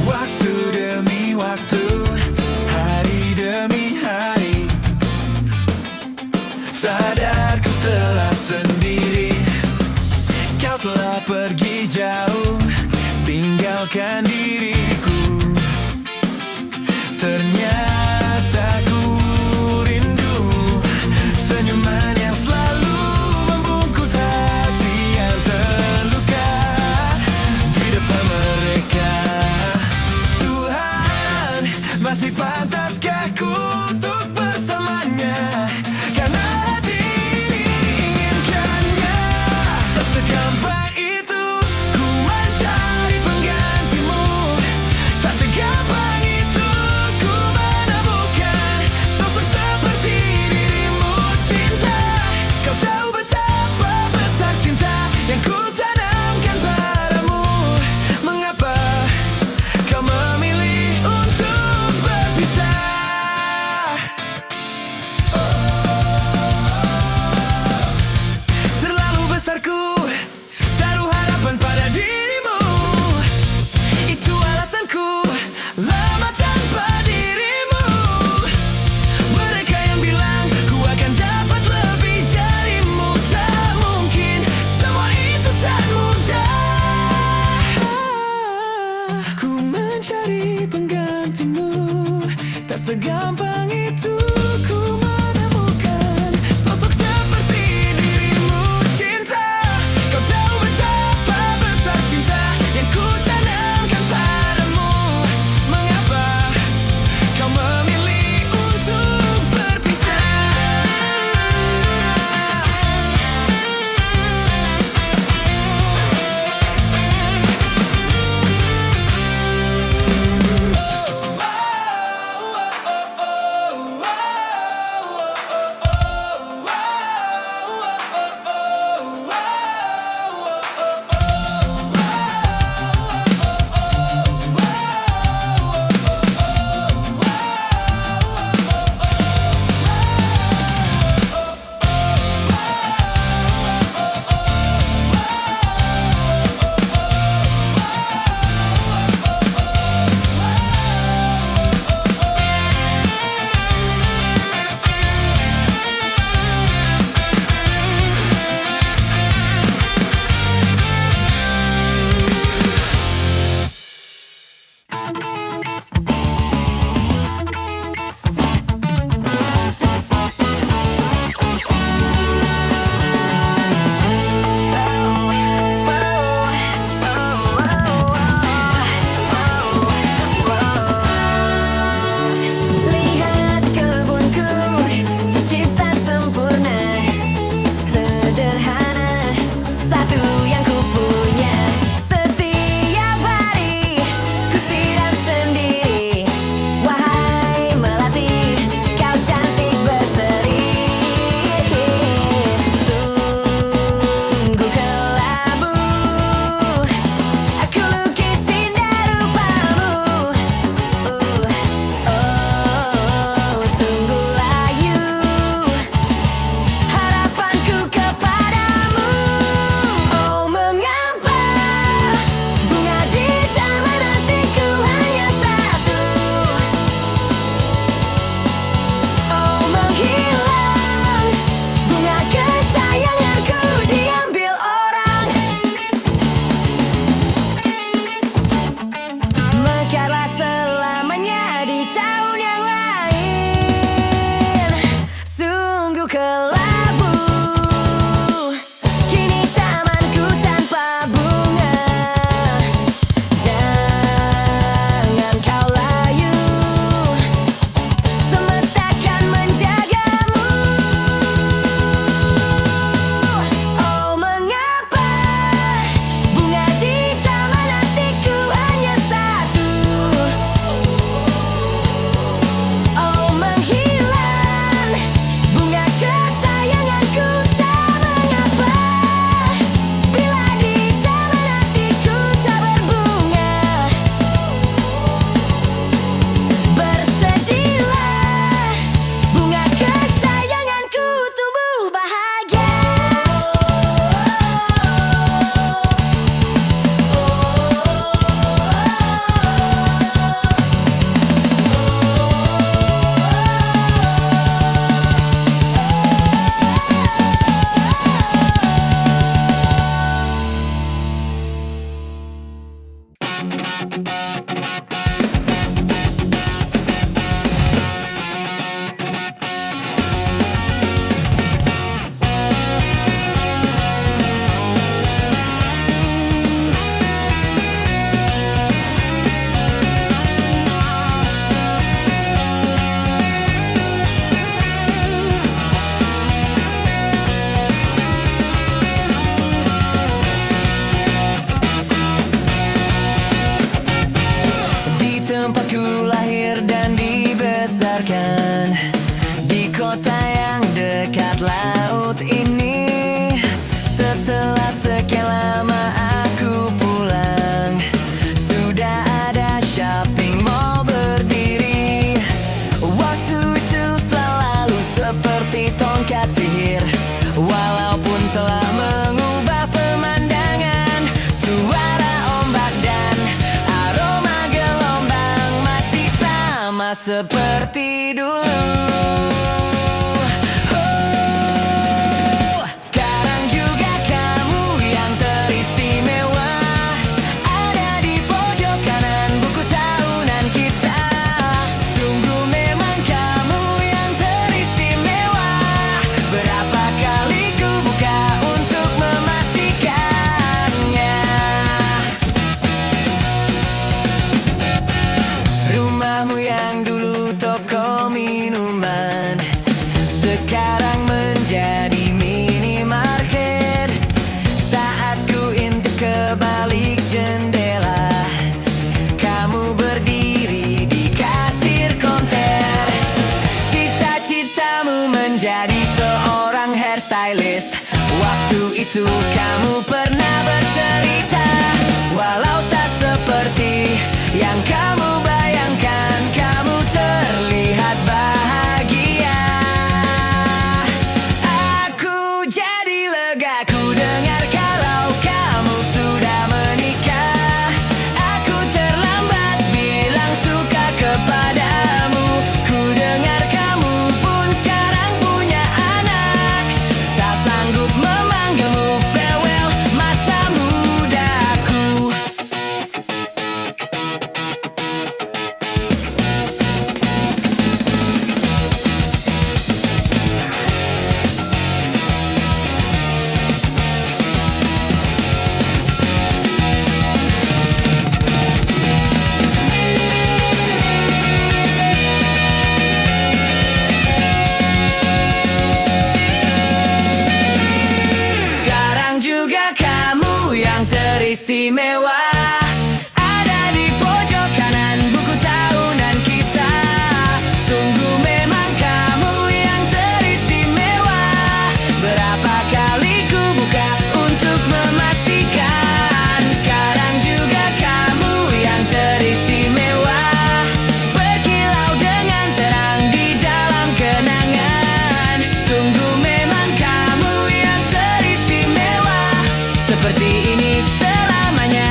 Waktu demi waktu, hari demi hari, sadar ku telah sendiri. Kau telah pergi jauh, tinggalkan diriku. Ternyata ku rindu senyuman yang selalu membungkus hati yang terluka di depan mereka. Tuhan, masih pantaskah ku untuk bersamanya? Karena hati ini inginkannya. Tak segampang itu ku mencari penggantimu. Tak segampang itu ku menemukan sosok seperti dirimu. Cinta, kau tahu betapa besar cinta yang ku tanamkan padamu. Mengapa kau memilih untuk berpisah? Terlalu besar ku taruh harapan pada dirimu. Itu alasanku lama tanpa dirimu. Mereka yang bilang ku akan dapat lebih darimu, tak mungkin, semua itu tak mudah. Ku mencari penggantimu. Tak segampang itu ku menemukan sosok seperti dirimu. Cinta, kau tahu betapa besar cinta yang ku tanamkan padamu. Mengapa kau memilih untuk berpisah? Tempatku lahir dan dibesarkan di kota yang dekat laut ini. Setelah sekian lama aku pulang, sudah ada shopping mall berdiri. Waktu itu selalu seperti tongkat sihir, walaupun telah mengubah pemandangan. Suara ombak dan aroma gelombang masih sama seperti dulu. Sekarang juga kamu yang teristimewa, ada di pojok kanan buku tahunan kita. Sungguh memang kamu yang teristimewa. Berapa kali ku buka untuk memastikannya. Rumahmu yang dulu toko minuman, sekarang menjadi minimarket. Saat ku intip ke balik jendela, kamu berdiri di kasir konter. Cita-citamu menjadi seorang hairstylist. Waktu itu kamu pernah bercerita, walau tak seperti yang kamu bayangkan, kamu terlihat bahagia. Aku jadi lega ku dengar kalau kamu sudah menikah. Aku terlambat bilang suka kepadamu. Ku dengar kamu pun sekarang punya anak. Tak sanggup memanggilmu farewell masa mudaku. Sekarang juga kamu yang teristimewa, ada di pojok kanan buku tahunan kita. Sungguh memang kamu yang teristimewa. Berapa kali ku buka untuk memastikan. Sekarang juga kamu yang teristimewa, berkilau dengan terang di dalam kenangan. Sungguh memang kamu yang teristimewa. Seperti ini selamanya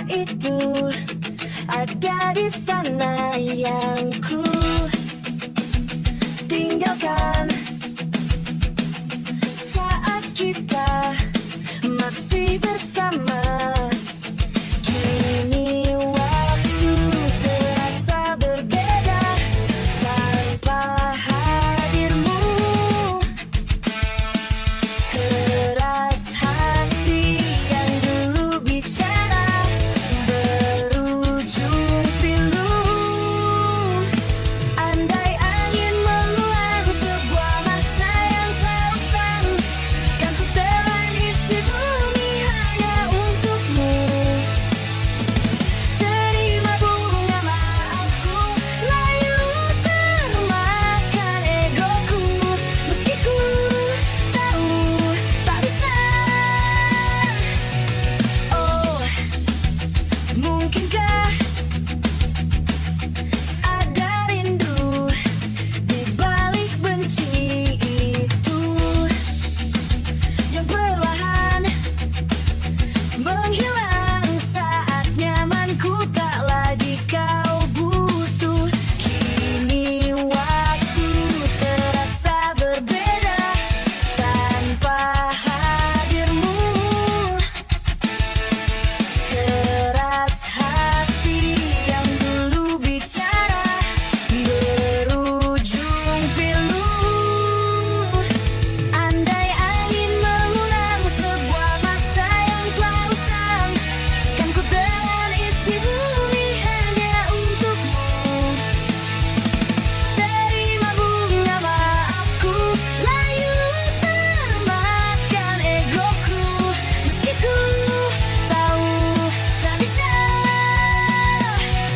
itu ada di sana yang ku tinggalkan saat kita masih bersama. Kini waktu terasa berbeda tanpa hadirmu. Keras hati yang dulu bicara berujung pilu. Andai angin mengulang sebuah masa yang telah usang, kan ku telan isi bumi hanya untukmu. Terima bunga maafku, layu termakan egoku, meski ku tahu tak bisa. Oh, mungkinkah ada rindu di balik benci itu yang perlahan menghilang saat nyamanku tak lagi kau butuh. Kini waktu terasa berbeda tanpa hadirmu. Keras hati yang dulu bicara berujung pilu. Andai angin mengulang sebuah masa yang telah usang, kan ku telan isi bumi hanya untukmu. Terima bunga maafku, layu termakan egoku, meski ku tahu tak bisa.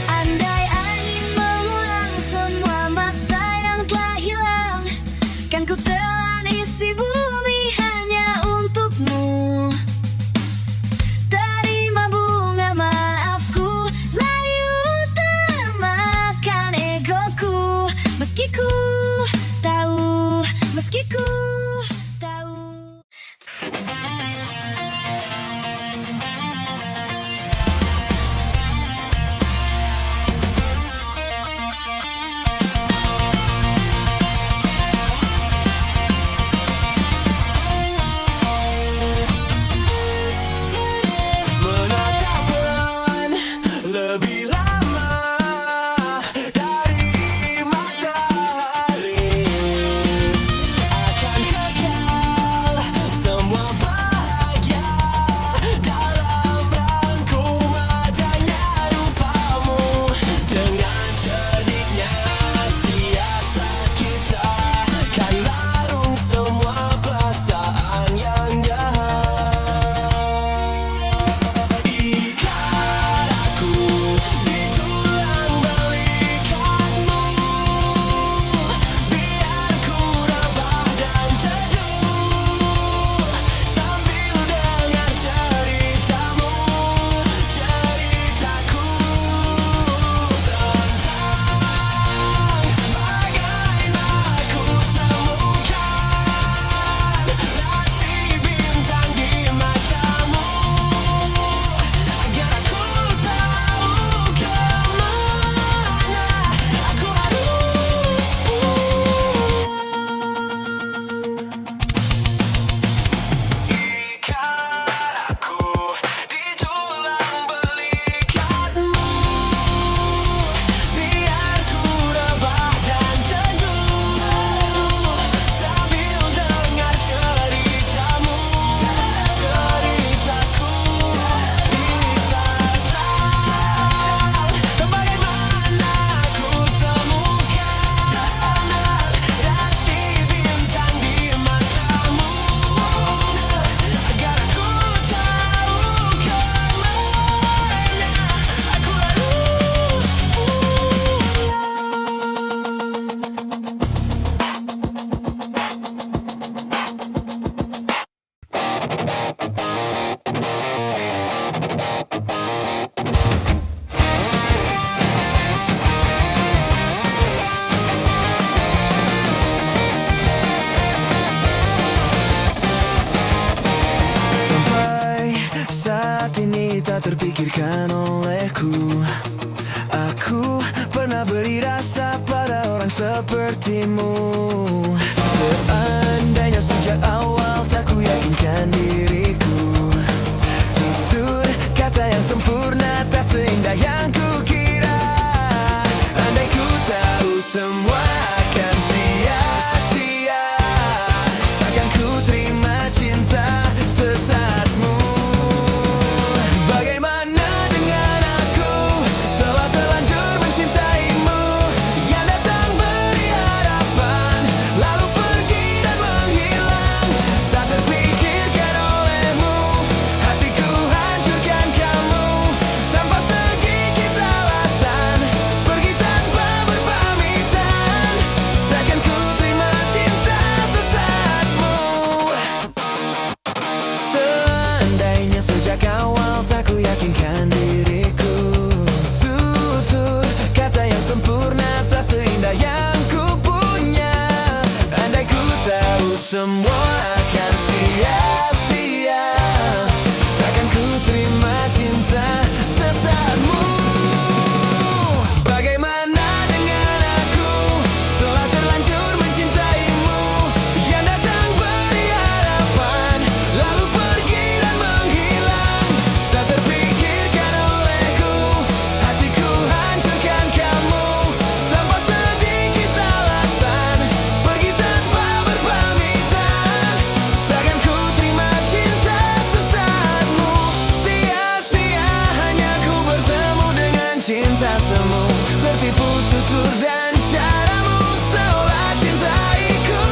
Andai angin mengulang semua masa yang telah hilang, kan ku telan isi bumi hanya untukmu. Terima bunga maafku, layu termakan egoku, meski ku tahu, meski ku tahu. Menatap bulan lebih lama dari matahari akan dirimu. Seandainya sejak awal tak ku yakinkan diriku, tutur kata yang sempurna tak seindah yang ku kira. Andai ku tahu semua akan sia-sia, takkan ku terima cinta sesaatmu. Bagaimana dengan aku, telah terlanjur mencintaimu, yang datang beri harapan, lalu pergi dan menghilang. Tak terpikirkan olehmu, hatiku hancurkan kamu, tanpa sedikit alasan, pergi tanpa berpamitan. Takkan ku terima cinta sesaatmu. Seandainya sejak awal tak ku yakinkan diriku, tutur kata yang sempurna tak seindah yang ku punya. Andai ku tahu semua akan sia-sia, takkan ku terima cinta sesaatmu. Bagaimana dengan aku, telah terlanjur mencintaimu, yang datang beri harapan, lalu pergi dan menghilang. Tak terpikirkan olehku, hatiku hancurkan kamu, tanpa sedikit alasan, pergi tanpa berpamitan. Takkan ku terima cinta sesaatmu. Sia-sia hanya ku bertemu dengan cinta semu, tertipu tutur dan caramu, seolah cintaiku,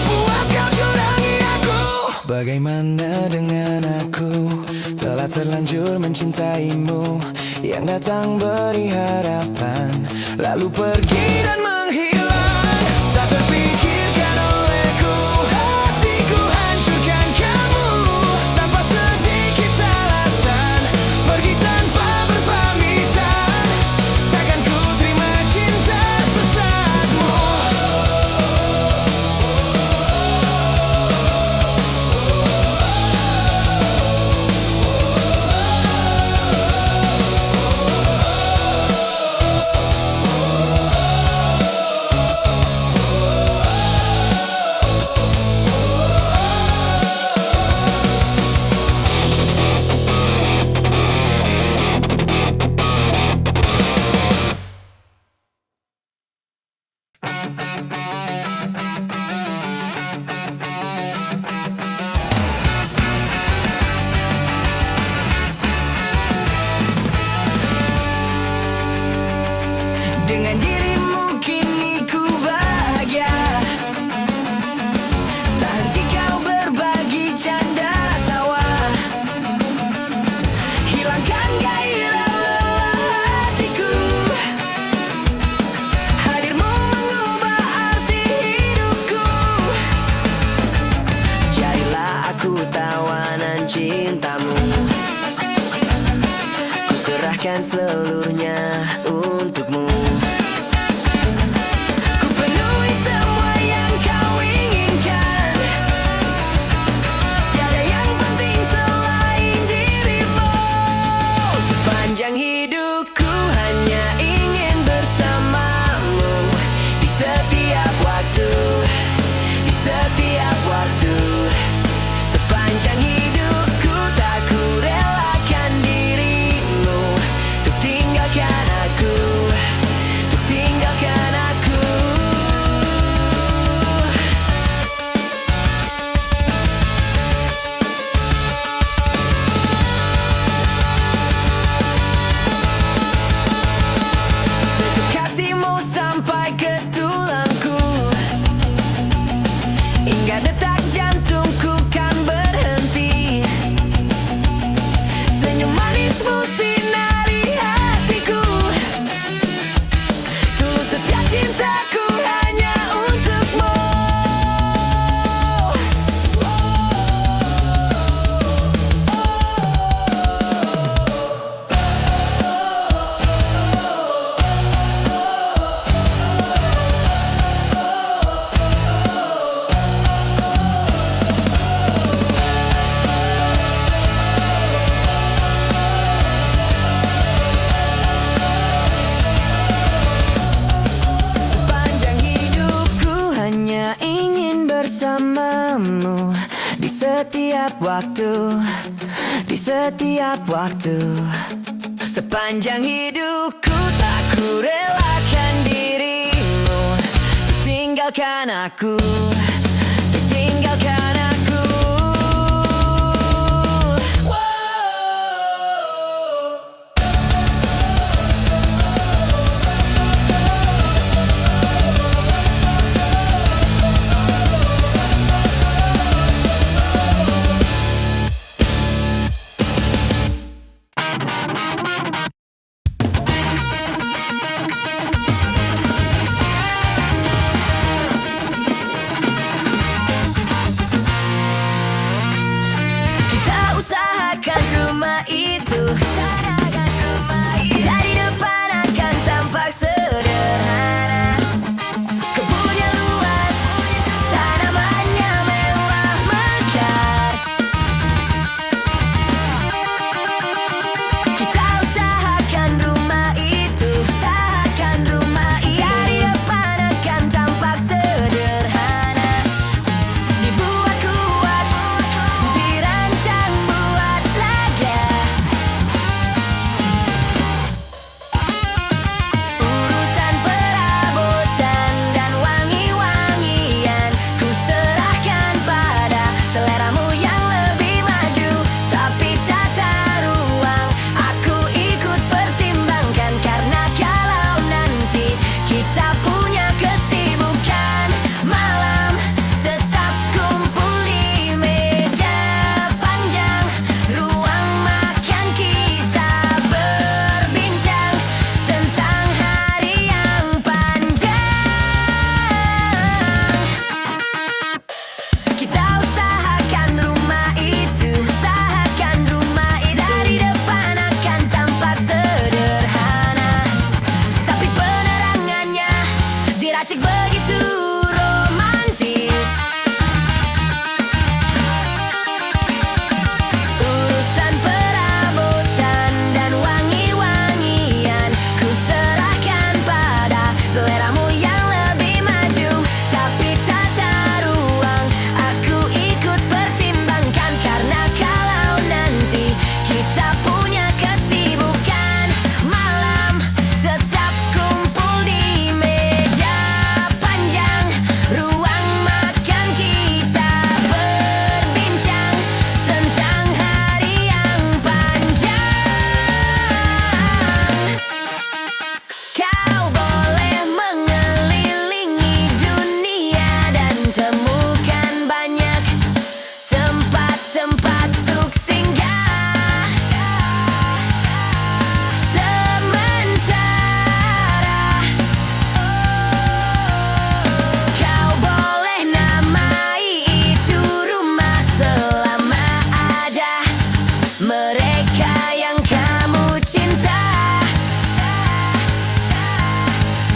puas kau curangi aku. Bagaimana dengan aku, telah terlanjur mencintaimu, yang datang beri harapan, lalu pergi dan menghilang. Tak terpikirkan olehku, hatiku hancurkan kamu, tanpa sedikit alasan, pergi tanpa berpamitan. Takkan ku terima cinta sesaatmu. Dengan dirimu kini ku bahagia, tak henti kau berbagi canda tawa, hilangkan gairah hatiku. Hadirmu mengubah arti hidupku, jadilah aku tawanan cintamu. Ku serahkan seluruhnya untukmu. Ku penuhi semua yang kau inginkan, tiada yang penting selain dirimu. Sepanjang hidupku hanya ingin bersamamu, di setiap waktu, di setiap waktu. Sepanjang hidupku tak ku relakan dirimu, untuk tinggalkan aku, untuk tinggalkan aku. Sejuk kasihmu sampai ke tulangku, bersamamu di setiap waktu, di setiap waktu. Sepanjang hidupku tak ku relakan dirimu tinggalkan aku, tinggalkan aku. Usahakan rumah itu dari depan akan tampak sederhana. Kebunnya luas, tanamannya mewah mekar. Kita usahakan rumah itu, usahakan rumah itu dari depan akan tampak sederhana. Dibuat kuat, dirancang buat laga. Urusan perabotan dan wangi-wangian ku serahkan pada seleramu yang lebih maju. Tapi tata ruang aku ikut pertimbangkan, karena kalau nanti kita punya kesibukan malam, tetap kumpul di meja panjang ruang makan, kita berbincang tentang hari yang panjang. Kita usahakan rumah itu, usahakan rumah itu dari depan akan tampak sederhana, tapi penerangannya diracik begitu romantis. Urusan perabotan dan wangi-wangian ku serahkan pada seleramu yang lebih maju. Tapi tata ruang aku ikut pertimbangkan, karena kalau nanti kita punya kesibukan malam, tetap kumpul di meja panjang ruang makan, kita berbincang tentang hari yang panjang. Kau boleh mengelilingi dunia dan temukan banyak tempat-tempat untuk singgah. Sementara kau boleh namai itu rumah selama ada mereka yang kamu cinta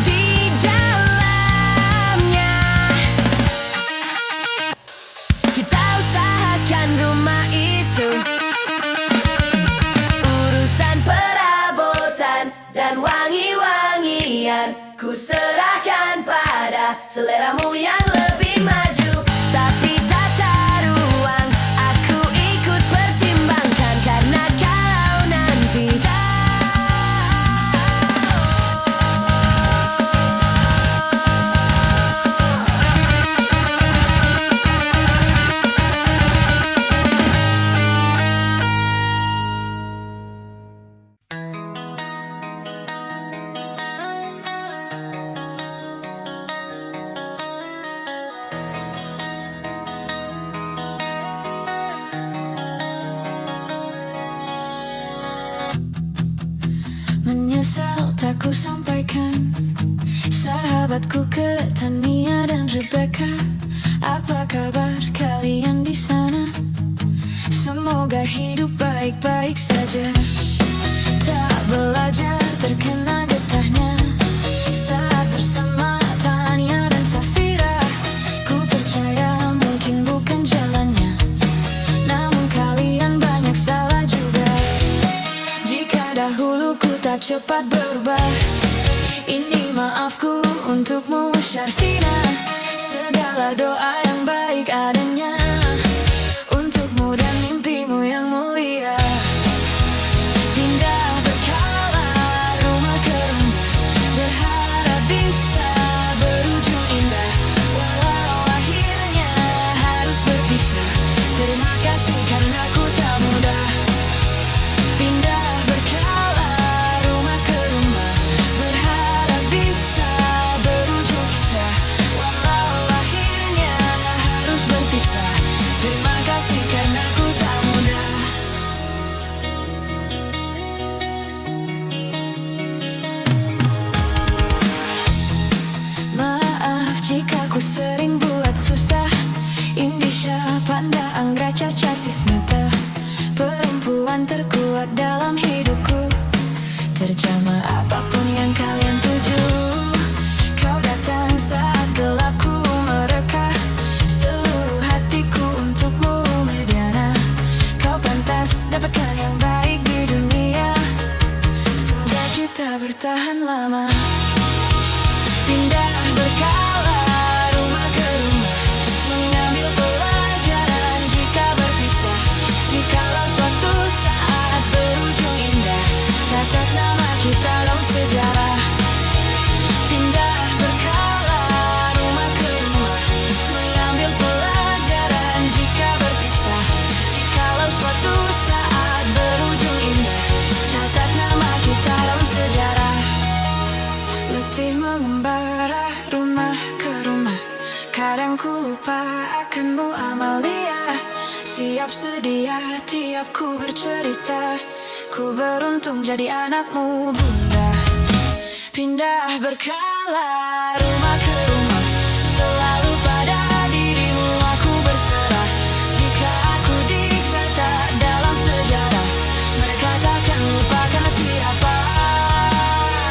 di dalamnya. Kita usahakan rumah itu, urusan perabotan dan wangi-wangian ku serahkan pada seleramu yang lebih maju. Tapi tata ruang aku ikut pertimbangkan, karena kalau nanti menyesal tak ku sampaikan. Sahabatku Tania dan Rebecca, apa kabar kalian di sana? Semoga hidup baik-baik saja. Tak belajar terkena getahnya saat bersama Tania dan Safira. Ku percaya mungkin bukan jalannya, namun kalian banyak salah juga. Jika dahulu ku tak cepat berubah, ini maafku untukmu Syarfina. Segala doa yang baik Tanda Anggra Caca Sismita, perempuan terkuat dalam hidupku. Terjemah apapun yang kalian tuju. Kau datang saat gelapku mereka, seluruh hatiku untukmu Mediana. Kau pantas dapatkan yang baik di dunia, semoga kita bertahan lama. Pindah berkala rumah ke rumah, mengambil pelajaran jika berpisah. Jikalau suatu saat berujung indah, catat nama kita dalam sejarah. Pindah berkala rumah ke rumah, mengambil pelajaran jika berpisah. Jikalau suatu saat berujung indah, catat nama kita dalam sejarah. Letih mengembara rumah ke rumah, kadang ku lupa akanmu Amalia. Siap sedia tiap ku bercerita, ku beruntung jadi anakmu bunda. Pindah berkala rumah ke rumah, selalu pada dirimu aku berserah. Jika aku diiksa tak dalam sejarah, mereka takkan lupakan siapa.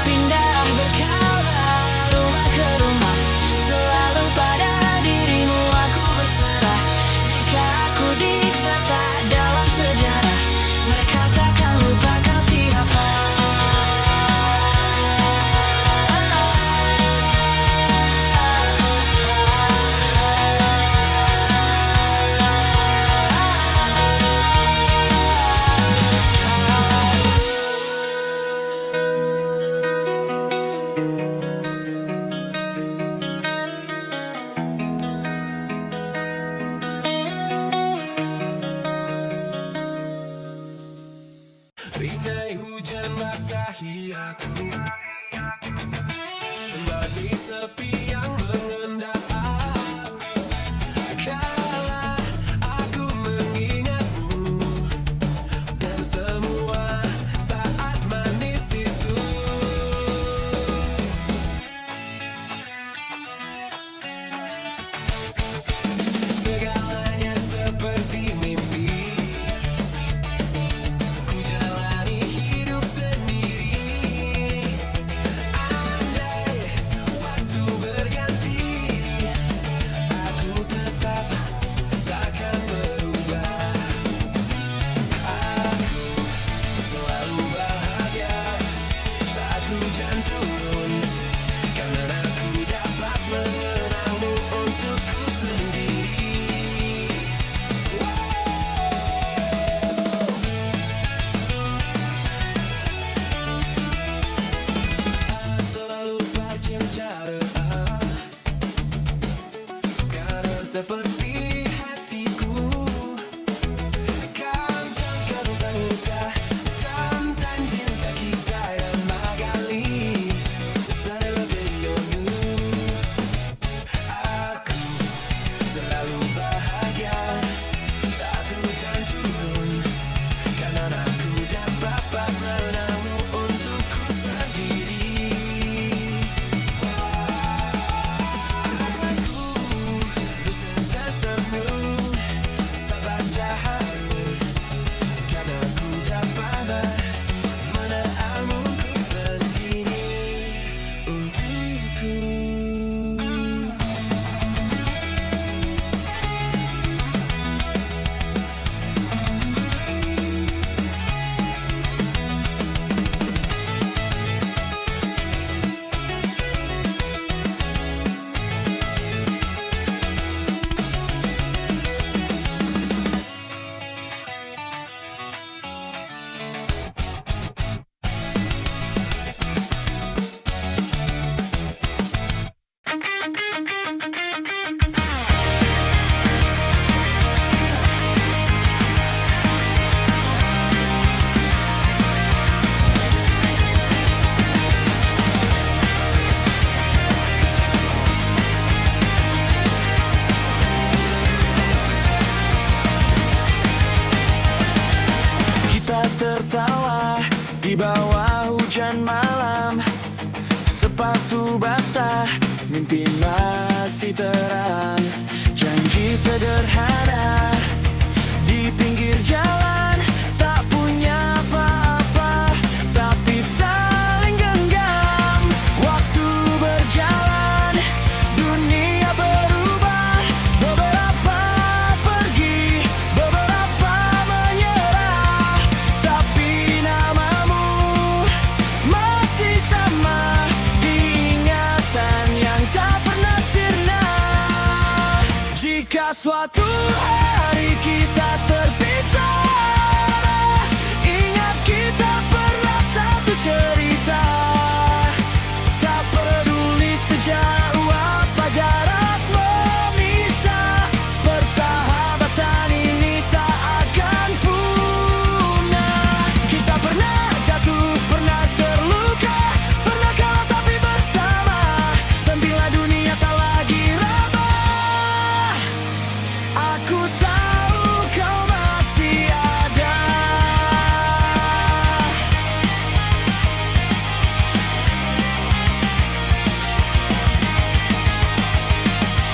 Pindah berkala rumah ke rumah, selalu pada dirimu aku berserah. Jika aku diiksa tak dalam sejarah, mereka takkan lupakan siapa. Rinai hujan basahi aku, sembari sepi yang mengendap. Kala aku mengingatmu dan semua saat manis itu. Segalanya seperti mimpi, ku jalani hidup sendiri. Andai waktu berganti, aku tetap takkan berubah. Aku selalu bahagia saat hujan turun, karena aku dapat mengenangmu untukku sendiri. Selalu bercinta, karena seperti hatiku kan takkan lupa tentang cinta kita yang magali. Stay with you. Aku selalu bahagia saat hujan turun, karena aku dapat mengenangmu untukku sendiri. Aku bersentasamu sepanjang hari, karena aku dapat mengenangmu sendiri untukku. Tertawa di bawah hujan malam, sepatu basah, mimpi masih terang, janji sederhana di pinggir jalan, tak punya apa-apa, tapi saling genggam. Waktu berjalan, dunia berubah. Beberapa pergi, beberapa menyerah, tapi namamu masih sama di ingatan yang tak pernah sirna. Jika suatu hari kita terpisah, ingat kita pernah satu cerita. Tak peduli sejauh apa jarak memisah, persahabatan ini tak akan punah. Kita pernah jatuh, pernah terluka, pernah kalah tapi bersama. Dan bila dunia tak lagi ramah, aku tahu kau masih ada.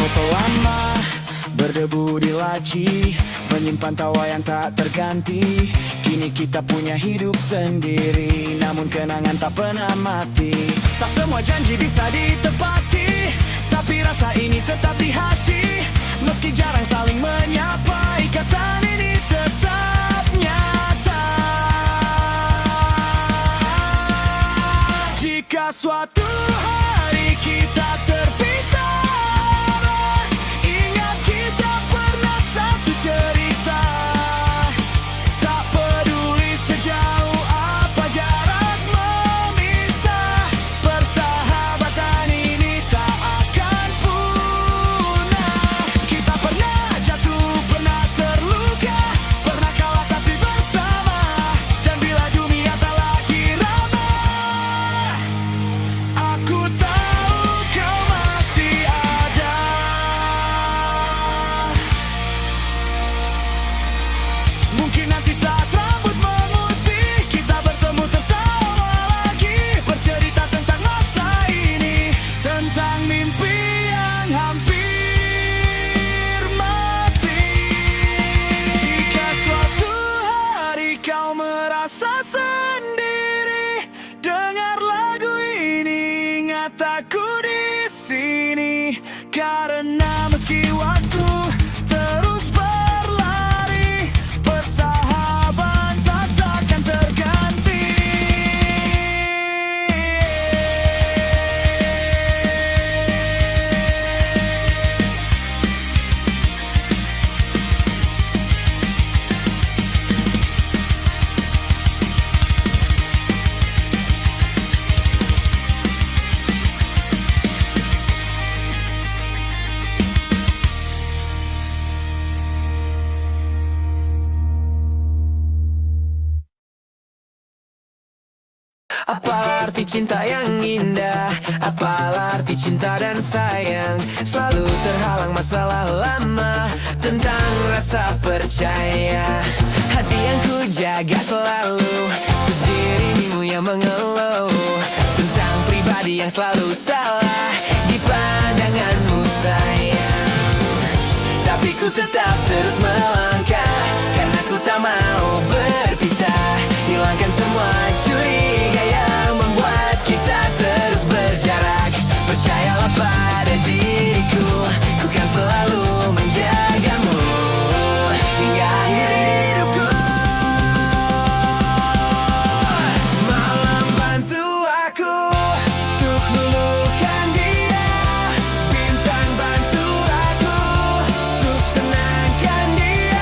Foto lama berdebu di laci, menyimpan tawa yang tak terganti. Kini kita punya hidup sendiri, namun kenangan tak pernah mati. Tak semua janji bisa ditepati, tapi rasa ini tetap di hati. Meski jarang saling menyapa, ikatan ini tetap nyata. Jika suatu hari kita terpisah, ingat kita pernah satu cerita. Tak peduli sejauh apa jarak memisah, persahabatan ini tak akan punah. Kita pernah jatuh, pernah terluka, pernah kalah tapi bersama. Dan bila dunia tak lagi ramah, aku tahu kau masih ada. Mungkin nanti saat rambut memutih, kita bertemu tertawa lagi, bercerita tentang masa ini, tentang mimpi yang hampir mati. Jika suatu hari kau merasa sendiri, dengar lagu ini, ingat aku di sini. Karena meski waktu terus berlari, persahabatan takkan terganti. Apalah arti cinta yang indah, apalah arti cinta dan sayang. Selalu terhalang masalah lama, tentang rasa percaya. Hati yang ku jaga selalu, untuk dirimu yang mengeluh, tentang pribadi yang selalu salah di pandanganmu sayang. Tapi ku tetap terus melangkah, karena ku tak mau berpisah. Hilangkan semua curiga yang membuat kita terus berjarak. Percayalah pada diriku, ku kan selalu menjagamu hingga akhir hidupku. Malam bantu aku untuk luluhkan dia, bintang bantu aku untuk tenangkan dia.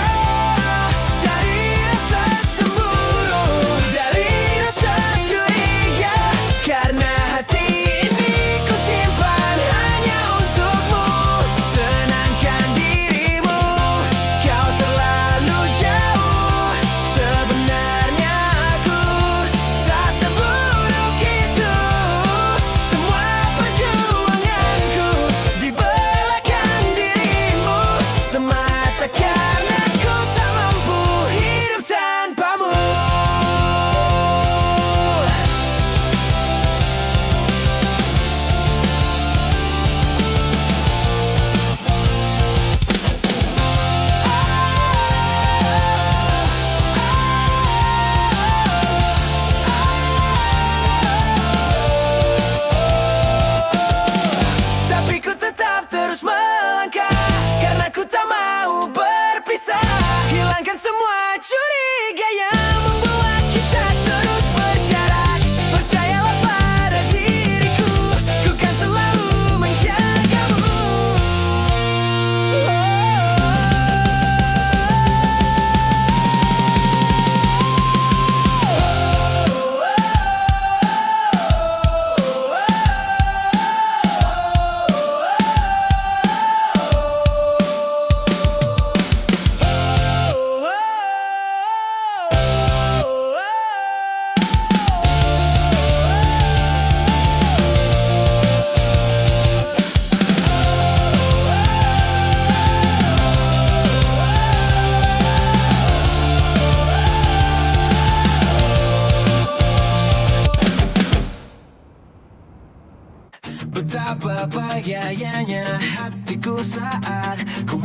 denganku.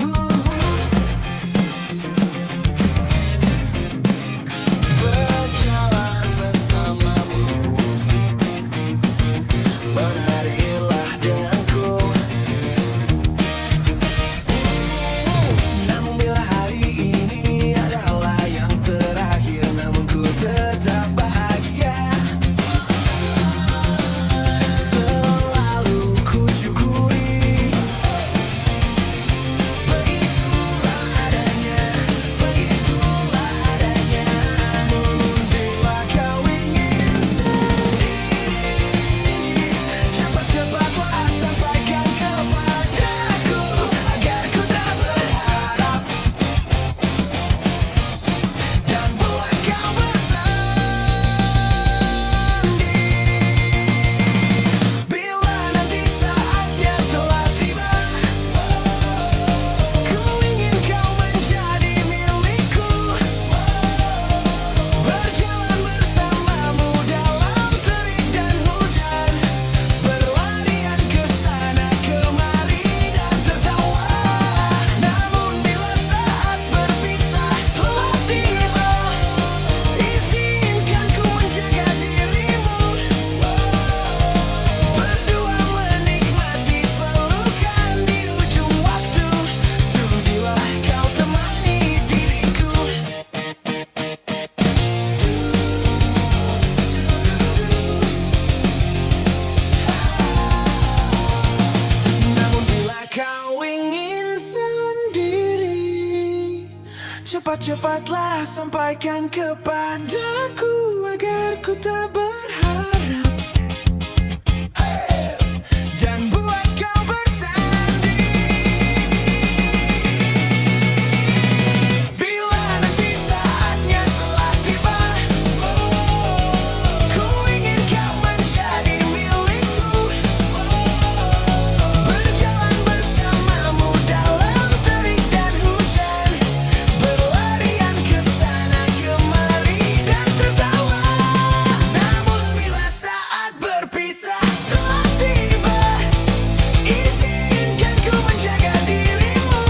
Berjalan bersamamu, menarilah denganku. Namun bila hari ini adalah yang terakhir, namun ku tetap bahagia. Selalu ku syukuri, begitulah adanya, begitulah adanya. Namun bila kau ingin sendiri, cepat-cepatlah sampaikan kepadaku agar ku tak berharap dan buat kau bersendiri. Bila nanti saatnya telah tiba, ku ingin kau menjadi milikku. Berjalan bersamamu dalam terik dan hujan, berlarian ke sana kemari dan tertawa. Namun bila saat berpisah telah tiba, izinkan ku menjaga dirimu. Berdua menikmati pelukan di ujung waktu. Sudilah kau temani diriku. Namun bila kau ingin sendiri, cepat-cepatlah sampaikan kepadaku agar ku tak berharap dan buat kau bersendiri. Bila nanti saatnya telah tiba, ku ingin kau menjadi milikku. Berjalan bersamamu dalam terik dan hujan, berlarian ke sana kemari dan tertawa. Namun bila saat berpisah telah tiba, izinkan ku menjaga dirimu.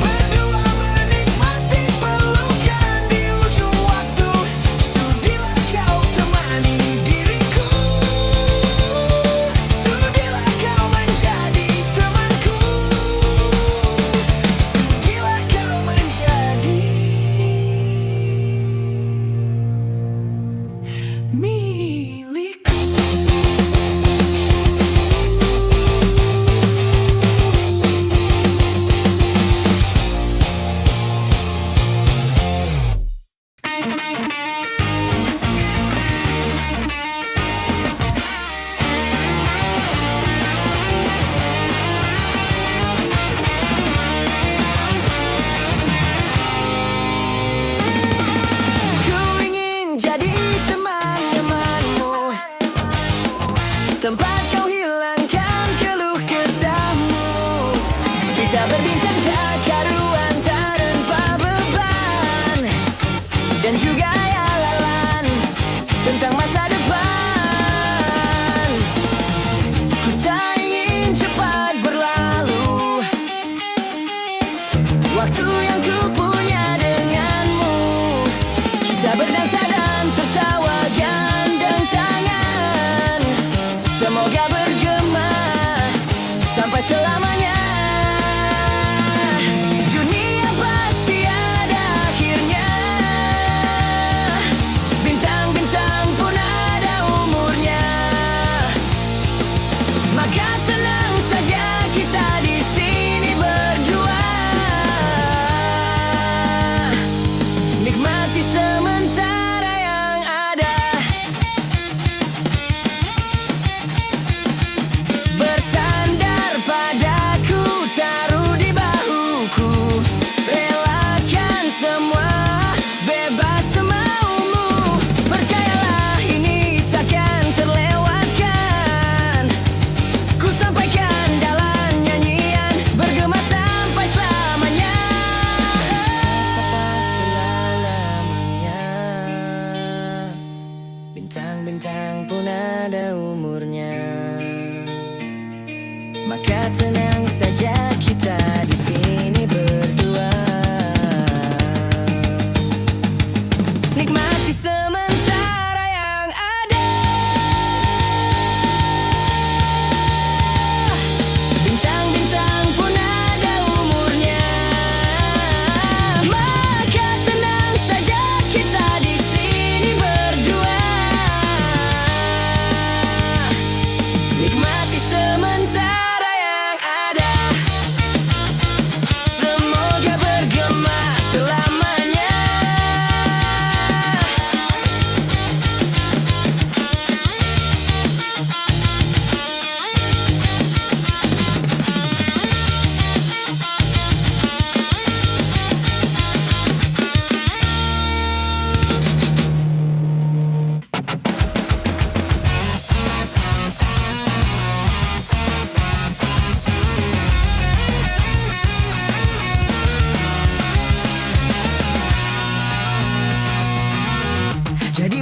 Berdua menikmati pelukan di ujung waktu. Sudilah kau temani diriku. Sudilah kau menjadi temanku. Sudilah kau menjadi milikku. Ku ingin jadi teman-temanmu, tempat kau hilangkan keluh kesahmu. Kita berbincang tak karuan tanpa beban, dan juga hayalan tentang masa depan. Ku tak ingin cepat berlalu waktu yang ku punya denganmu. Kita berdansa dan tertawa gandeng tangan, semoga bergema sampai selamanya.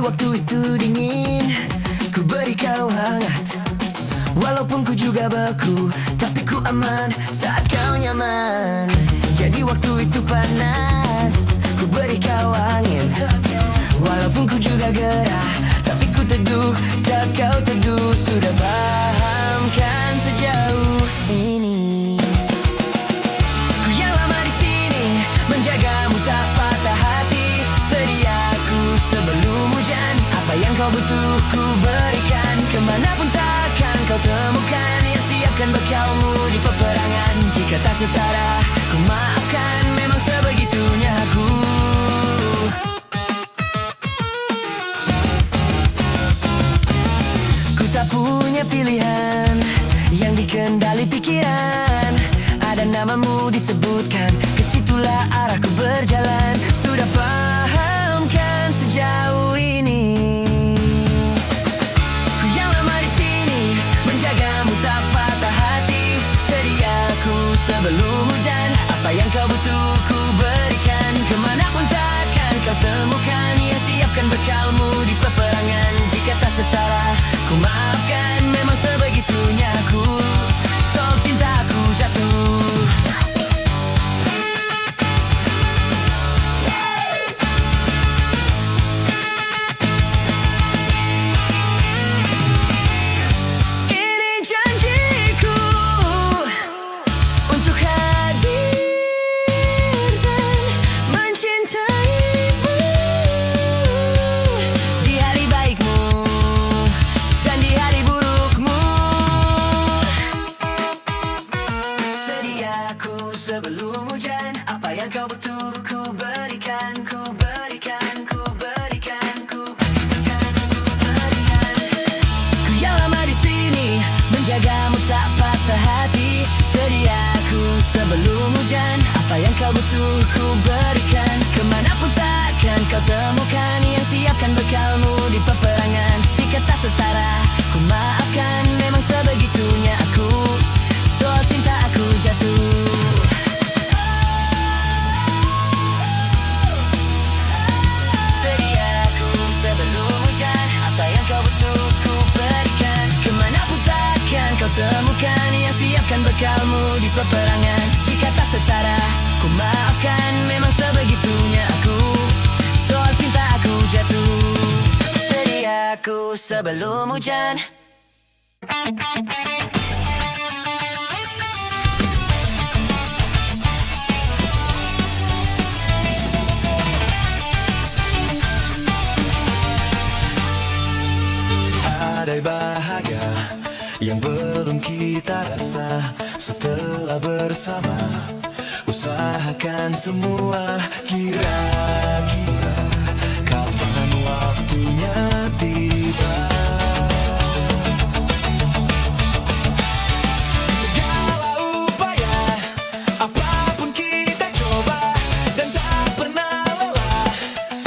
waktu itu dingin, ku beri kau hangat. Walaupun ku juga beku, tapi ku aman saat kau nyaman. Jadi waktu itu panas, ku beri kau angin. Walaupun ku juga gerah, tapi ku teduh saat kau teduh. Sudah paham kan sejauh ini? Ku yang lama di sini, menjagamu tak patah hati. Sediaku sebelum hujan, apa yang kau butuh ku berikan. Kemanapun takkan kau temukan yang siapkan bekalmu di peperangan. Jika tak setara, ku maafkan, memang sebegitunya aku. Ku tak punya pilihan yang dikendali pikiran. Ada namamu disebutkan, kesitulah arahku berjalan. Sudah paham kan sejauh ini? Ku yang lama di sini, menjagamu tak patah hati. Sediaku sebelum hujan, apa yang kau butuh ku berikan. Kemanapun takkan kau temukan yang siapkan bekalmu di peperangan. Jika tak setara, ku maafkan, memang sebegitunya aku. Soal cintaku jatuh. Ini janjiku untuk hadir dan mencintaimu di hari baikmu dan di hari burukmu. Sediaku sebelum hujan, apa yang kau butuh ku berikan, ku berikan, ku berikan, ku berikan, ku berikan. Ku yang lama di sini, menjagamu tak patah hati. Sediaku sebelum hujan, apa yang kau butuh ku berikan. Kemanapun takkan kau temukan yang siapkan bekalmu di peperangan. Jika tak setara, ku maafkan, memang sebegitunya aku. Soal cinta aku jatuh. Sediaku sebelum hujan, apa yang kau butuh ku berikan. Kemanapun takkan kau temukan yang siapkan bekalmu di peperangan. Jika tak setara, ku maafkan, memang sebegitunya aku. Soal cinta aku jatuh. Sediaku sebelum hujan. Ada bahagia yang belum kita rasa setelah bersama. Usahakan semua, kira-kira kapan waktunya tiba. Segala upaya, apapun kita coba dan tak pernah lelah.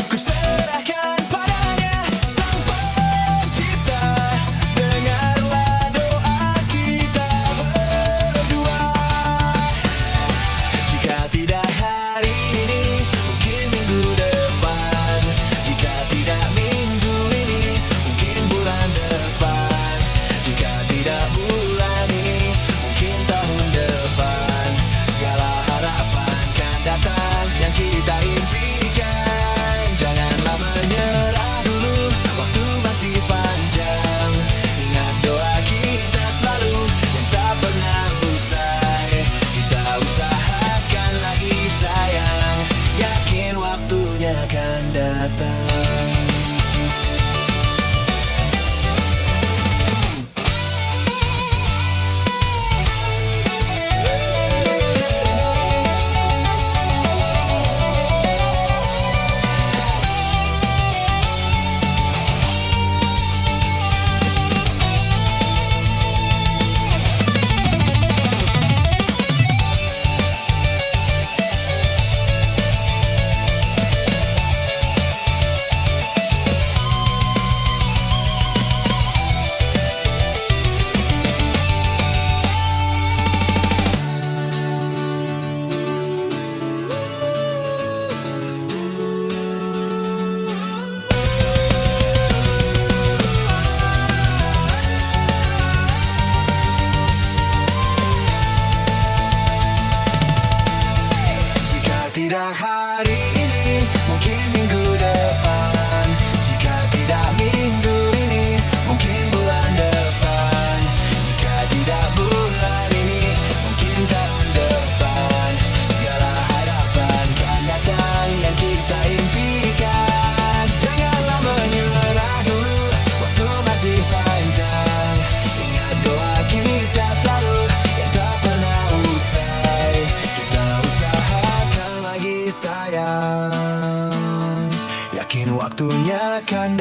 Ku serahkan padanya sang pencipta. Dengarlah doa kita berdua. Jika tidak hari ini, mungkin minggu depan.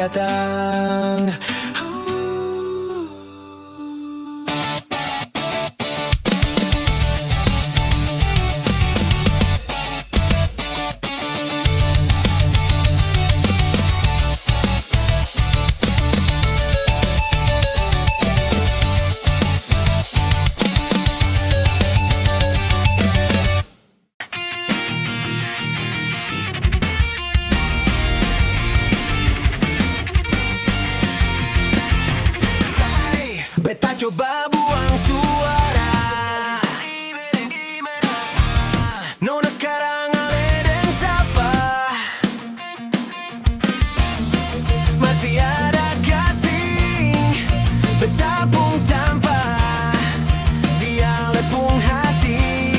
datang. Beta coba buang suara. Nona sekarang ale dan sapa. Masih ada kasih beta pun tanpa dia lepung hati.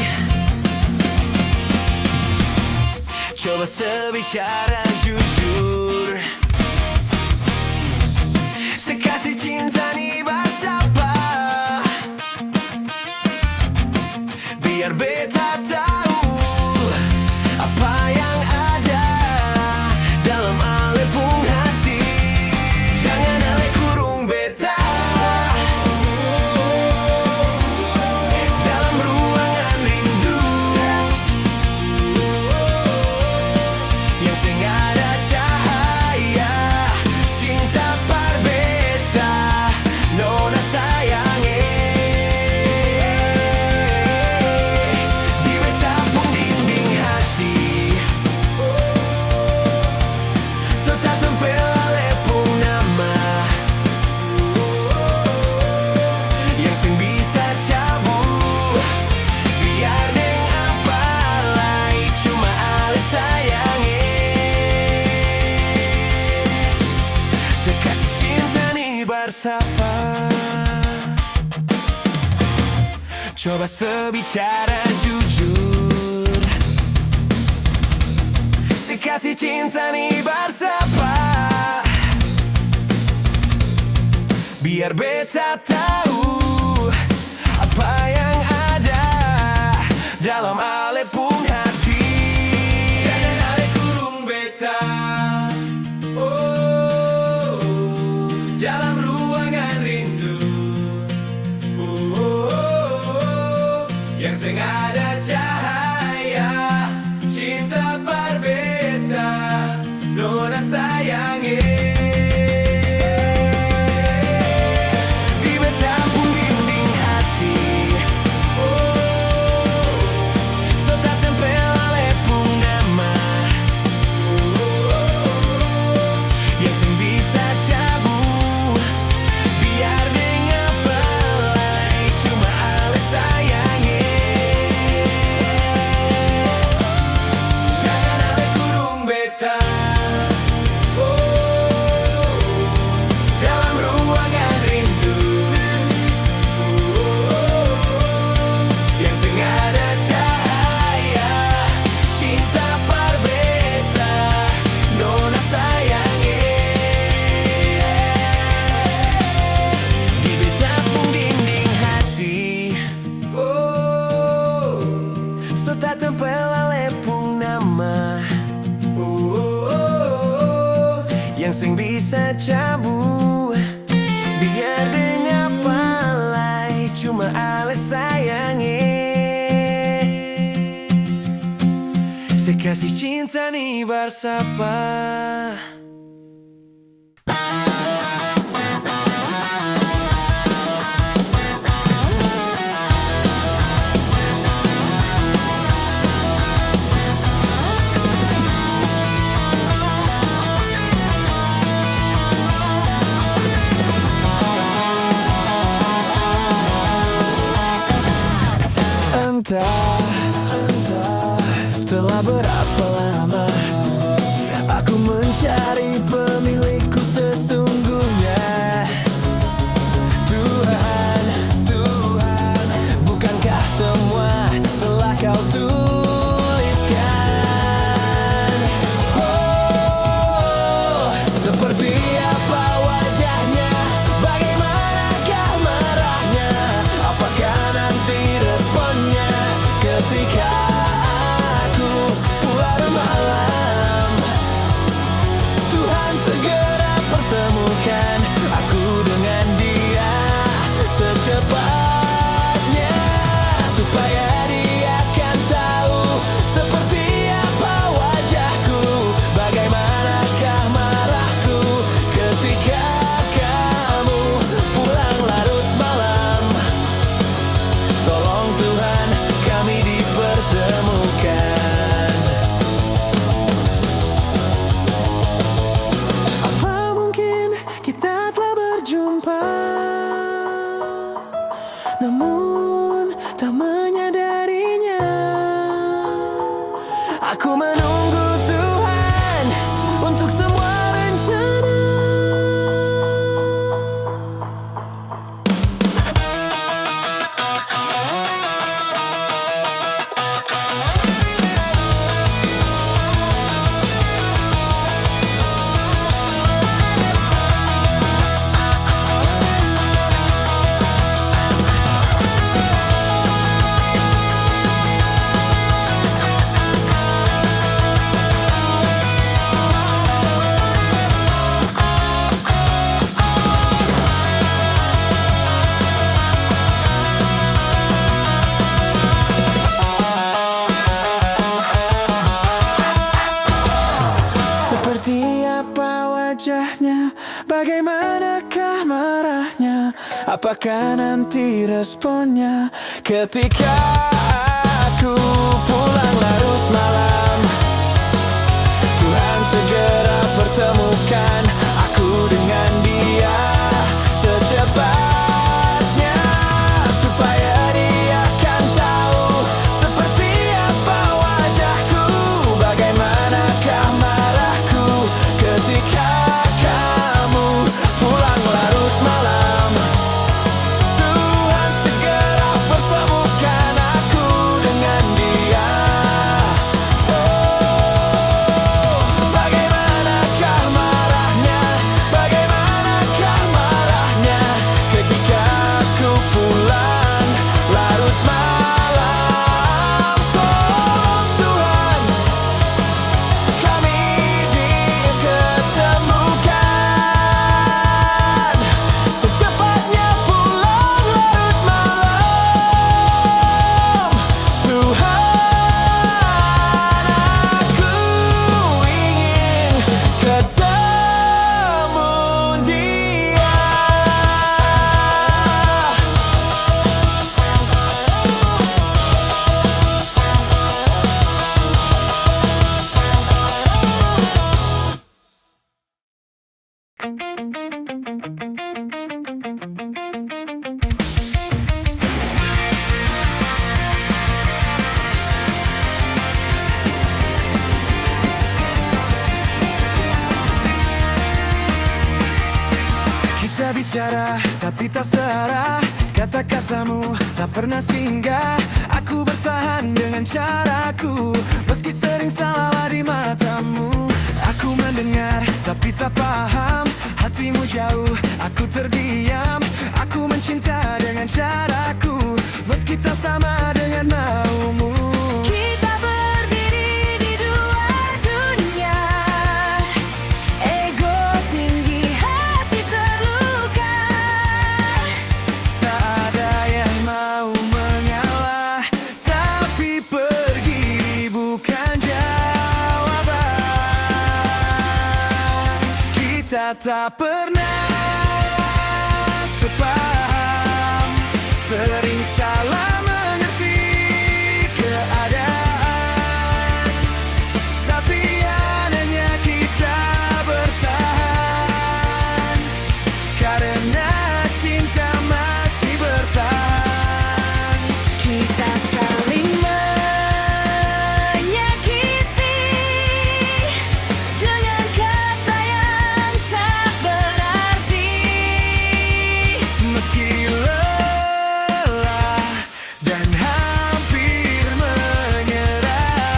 Coba sebicara jujur, sekasih cinta nih bersapa. Biar beta tahu apa yang ada dalam alepung hati. Jangan ale kurung beta dalam ruangan rindu yang sing ada cahaya cinta par beta. Nona sayange di beta pun dinding hati. So tak tempel alepung nama yang sing bisa cabut. Biar deng apa lai cuma ale sayange. Sekasih cinta nih bersapa. Coba sebicara jujur, sekasih cinta nih bersapa. Biar beta tahu apa yang ada dalam alepung hati. Jangan ale kurung beta, oh, dalam ruangan rindu, yang sing ada cahaya cinta par beta. Nona sayange di beta pun dinding hati. So tak tempel alepung nama yang sing bisa cabut. Biar deng apa lai cuma ale sayange. Jangan ale kurung beta, oh, dalam ruangan rindu, yang sing ada cahaya cinta par beta. Nona sayange di beta pun dinding hati. Oh, so tak tempel alepung nama yang sing bisa cabut. Biar deng apa lai cuma ale sayange. Sekasih cinta nih bersapa. Entah telah berapa lama aku mencari pemilikku sesungguhnya. Tuhan, Tuhan, bukankah semua telah kau tuliskan? Oh, seperti apa wajahnya, bagaimanakah marahnya, apakah nanti responnya ketika aku pulang malam. Tuhan segera Aku menunggu Tuhan untuk semua rencana. Seperti apa wajahnya, bagaimanakah marahnya, apakah nanti responnya ketika aku pulang larut malam. Tuhan segera pertemukan aku dengan dia secepatnya, supaya dia kan tahu seperti apa wajahku, bagaimanakah marahku ketika kamu pulang larut malam. Tuhan segera pertemukan aku dengan dia. Bagaimanakah marahnya, bagaimanakah marahnya ketika aku pulang larut malam. Tolong Tuhan, kami diketemukan secepatnya pulang larut malam. Tuhan, aku ingin ketemu dia. Kita bicara tapi tak searah, kata-katamu tak pernah singgah. Aku bertahan dengan caraku, meski sering salah di matamu. Aku mendengar tapi tak paham, hatimu jauh, aku terdiam. Aku mencinta dengan caraku, meski tak sama dengan maumu. Kita berdiri di dua dunia, ego tinggi, hati terluka. Tak ada yang mau mengalah, tapi pergi bukan jawaban. Kita tak pernah sepaham, sering salah mengerti keadaan, tapi anehnya kita bertahan karena cinta masih bertahan. Kita saling menyakiti dengan kata yang tak berarti. Meski lelah dan hampir menyerah,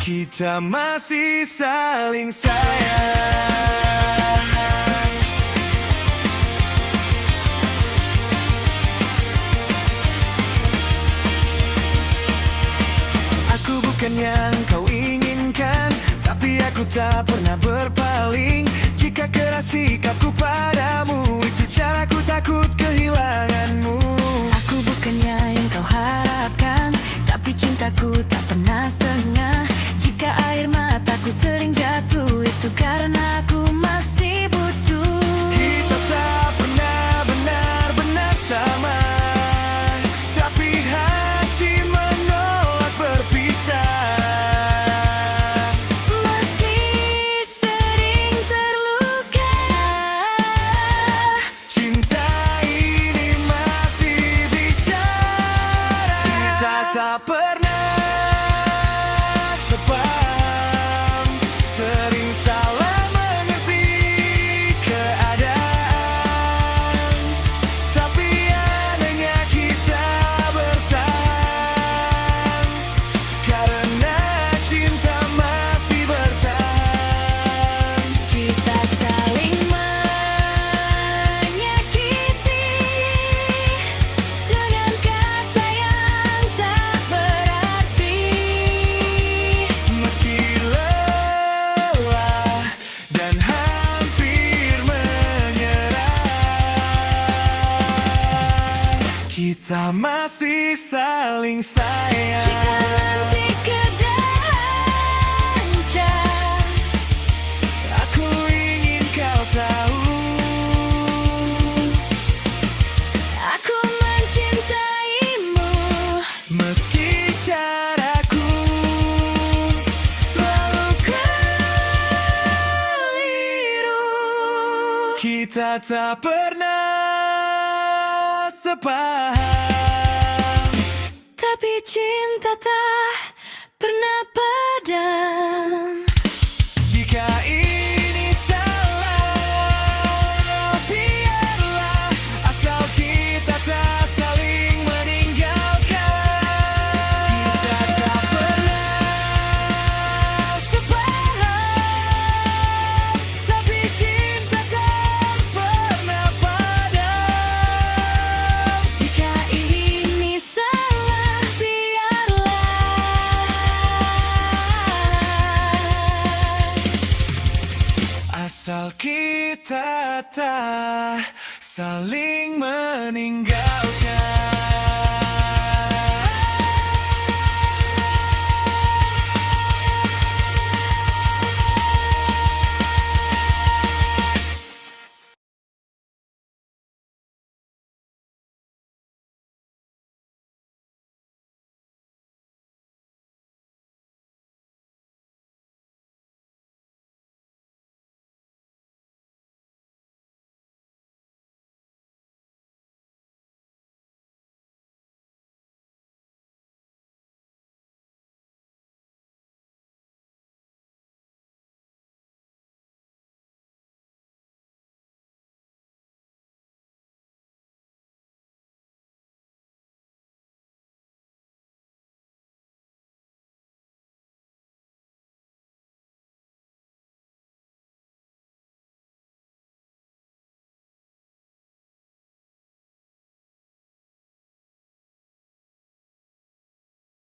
kita masih saling sayang. Aku bukan yang kau inginkan, tapi aku tak pernah berpaling. Jika keras sikapku padamu, itu caraku takut kehilanganmu. Aku bukannya yang kau harapkan, tapi cintaku tak pernah setengah. Jika air mataku sering jatuh, itu karena aku masih butuh. Kita tak pernah benar-benar sama, tapi hati menolak berpisah. Meski sering terluka, Cinta ini masih bicara. Kita tak pernah masih saling sayang. Jika nanti keadaan hancur, Aku ingin kau tahu, aku mencintaimu. meski caraku selalu keliru, kita tak pernah sepaham. Tapi cinta tak pernah padam. Jika ini salah, biarlah, asal kita tak saling meninggalkan. Kita tak pernah sepaham, tapi cinta tak pernah padam. Jika ini salah, biarlah, asal kita tak saling meninggalkan.